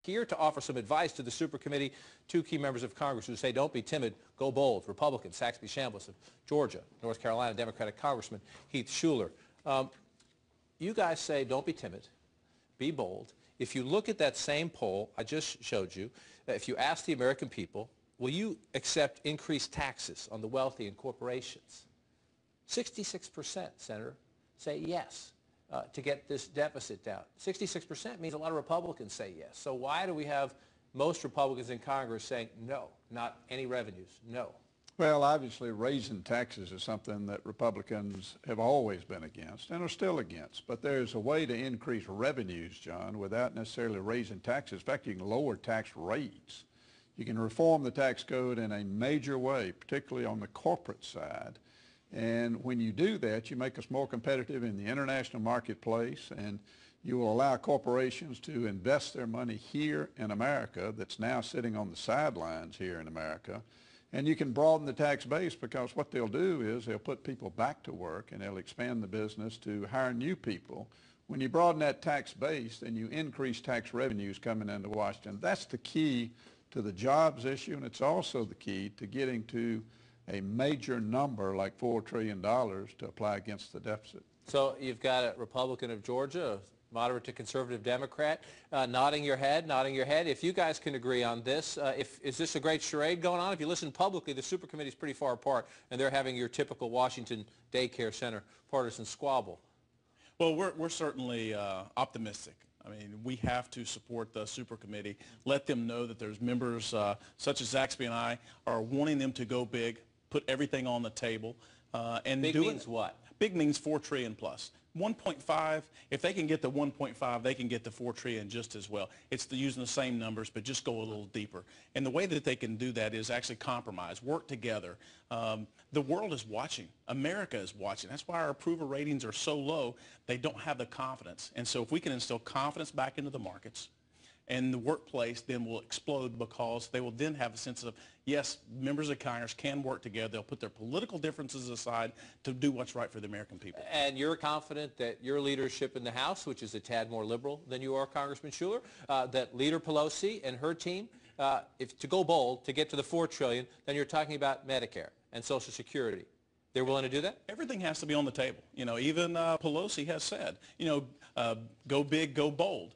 here to offer some advice to the super committee, two key members of Congress who say don't be timid, go bold. Republican Saxby Chambliss of Georgia, North Carolina Democratic Congressman Heath Shuler. You guys say don't be timid, be bold. If you look at that same poll I just showed you, if you ask the American people, will you accept increased taxes on the wealthy and corporations? 66%, Senator, say yes. To get this deficit down. 66% means a lot of Republicans say yes. So why do we have most Republicans in Congress saying no, not any revenues, no? Well, obviously raising taxes is something that Republicans have always been against and are still against. But there's a way to increase revenues, John, without necessarily raising taxes. In fact, you can lower tax rates. You can reform the tax code in a major way, particularly on the corporate side. And when you do that, you make us more competitive in the international marketplace, and you will allow corporations to invest their money here in America that's now sitting on the sidelines here in America. And you can broaden the tax base, because what they'll do is they'll put people back to work and they'll expand the business to hire new people. When you broaden that tax base, then you increase tax revenues coming into Washington. That's the key to the jobs issue, and it's also the key to getting to a major number like $4 trillion to apply against the deficit. So you've got a Republican of Georgia, a moderate to conservative Democrat, nodding your head, nodding your head. If you guys can agree on this, is this a great charade going on? If you listen publicly, the super committee is pretty far apart, and they're having your typical Washington daycare center partisan squabble. Well, we're certainly optimistic. I mean, we have to support the super committee, let them know that there's members such as Zaxby and I are wanting them to go big, put everything on the table. And big means what? Big means $4 trillion plus. 1.5, if they can get the 1.5, they can get the 4 trillion just as well. It's using the same numbers, but just go a little deeper. And the way that they can do that is actually compromise, work together. The world is watching. America is watching. That's why our approval ratings are so low. They don't have the confidence. And so if we can instill confidence back into the markets, and the workplace then will explode, because they will then have a sense of, yes, members of Congress can work together. They'll put their political differences aside to do what's right for the American people. And you're confident that your leadership in the House, which is a tad more liberal than you are, Congressman Shuler, that Leader Pelosi and her team, if to go bold, to get to the $4 trillion, then you're talking about Medicare and Social Security. They're willing to do that? Everything has to be on the table. You know, even Pelosi has said, you know, go big, go bold.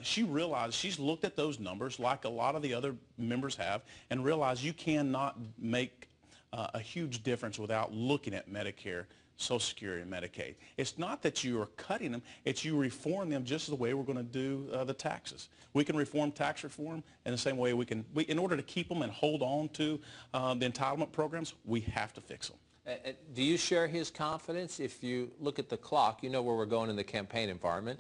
She realized, she's looked at those numbers like a lot of the other members have, and realized you cannot make a huge difference without looking at Medicare, Social Security, and Medicaid. It's not that you are cutting them, it's you reform them just the way we're going to do the taxes. We can reform tax reform in the same way in order to keep them and hold on to the entitlement programs, we have to fix them. Do you share his confidence? If you look at the clock, you know where we're going in the campaign environment.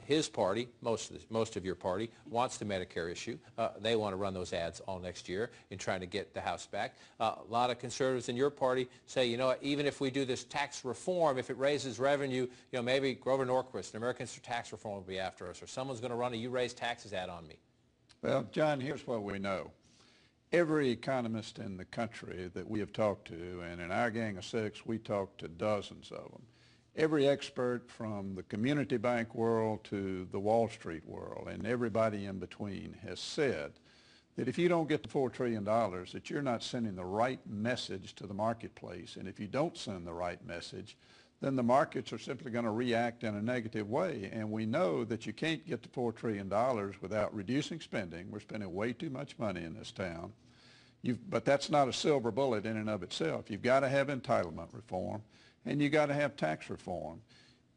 His party, most of your party, wants the Medicare issue. They want to run those ads all next year in trying to get the House back. A lot of conservatives in your party say, you know what, even if we do this tax reform, if it raises revenue, you know, maybe Grover Norquist, an Americans for Tax Reform, will be after us, or someone's going to run a "you raise taxes" ad on me. Well, John, here's what we know. Every economist in the country that we have talked to, and in our gang of six, we talked to dozens of them, every expert from the community bank world to the Wall Street world and everybody in between has said that if you don't get the $4 trillion, that you're not sending the right message to the marketplace. And if you don't send the right message, then the markets are simply going to react in a negative way. And we know that you can't get to $4 trillion without reducing spending. We're spending way too much money in this town. But that's not a silver bullet in and of itself. You've got to have entitlement reform, and you've got to have tax reform.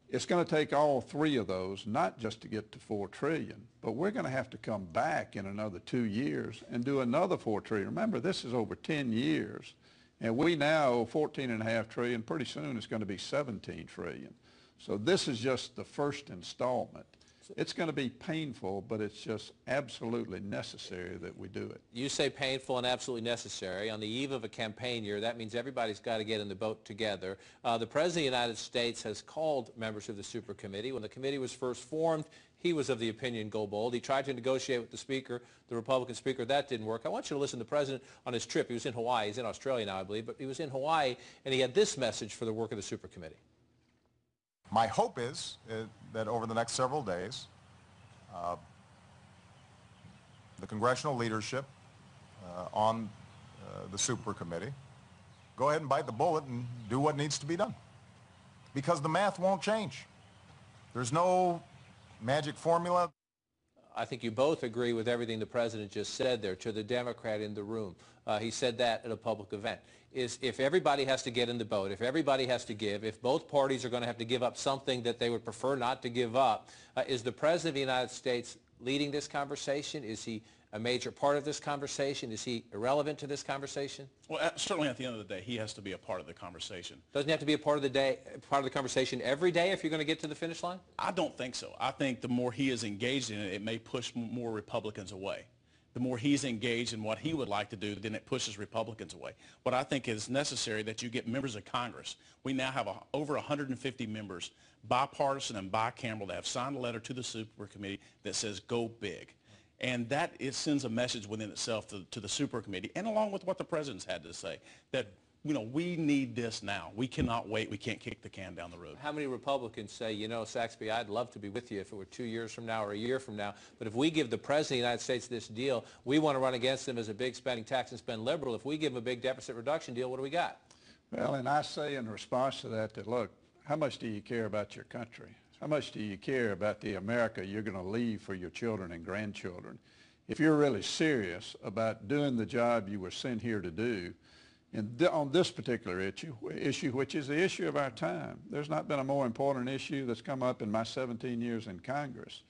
It's going to take all three of those, not just to get to $4 trillion, but we're going to have to come back in another 2 years and do another $4 trillion. Remember, this is over 10 years, and we now owe $14.5 trillion. Pretty soon it's going to be $17 trillion. So this is just the first installment. It's going to be painful, but it's just absolutely necessary that we do it. You say painful and absolutely necessary. On the eve of a campaign year, that means everybody's got to get in the boat together. The President of the United States has called members of the super committee. When the committee was first formed, he was of the opinion, go bold. He tried to negotiate with the Speaker, the Republican Speaker. That didn't work. I want you to listen to the President on his trip. He was in Hawaii. He's in Australia now, I believe, but he was in Hawaii, and he had this message for the work of the super committee. My hope is that over the next several days, congressional leadership on the super committee, go ahead and bite the bullet and do what needs to be done. Because the math won't change. There's no magic formula. I think you both agree with everything the president just said there to the Democrat in the room. He said that at a public event. If everybody has to get in the boat, if everybody has to give, if both parties are going to have to give up something that they would prefer not to give up, is the President of the United States leading this conversation? Is he a major part of this conversation? Is he irrelevant to this conversation? Well, certainly at the end of the day, he has to be a part of the conversation. Doesn't he have to be a part of the conversation every day if you're going to get to the finish line? I don't think so. I think the more he is engaged in it, it may push more Republicans away. The more he's engaged in what he would like to do, then it pushes Republicans away. What I think is necessary that you get members of Congress. We now have over 150 members, bipartisan and bicameral, that have signed a letter to the super committee that says go big. And that sends a message within itself to the super committee, and along with what the president's had to say, that we need this now. We cannot wait. We can't kick the can down the road. How many Republicans say, Saxby, I'd love to be with you if it were 2 years from now or a year from now, but if we give the President of the United States this deal, we want to run against him as a big spending tax and spend liberal. If we give him a big deficit reduction deal, what do we got? Well, and I say in response to that, look, how much do you care about your country? How much do you care about the America you're going to leave for your children and grandchildren? If you're really serious about doing the job you were sent here to do, and on this particular issue, which is the issue of our time, there's not been a more important issue that's come up in my 17 years in Congress.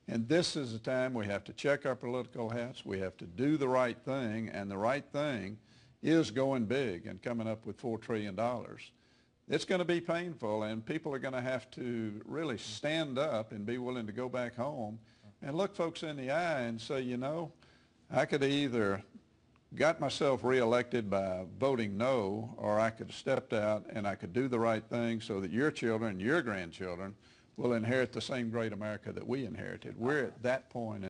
And this is the time we have to check our political hats. We have to do the right thing, and the right thing is going big and coming up with $4 trillion. It's going to be painful, and people are going to have to really stand up and be willing to go back home and look folks in the eye and say, I could either got myself reelected by voting no, or I could have stepped out and I could do the right thing so that your children and your grandchildren will inherit the same great America that we inherited. We're at that point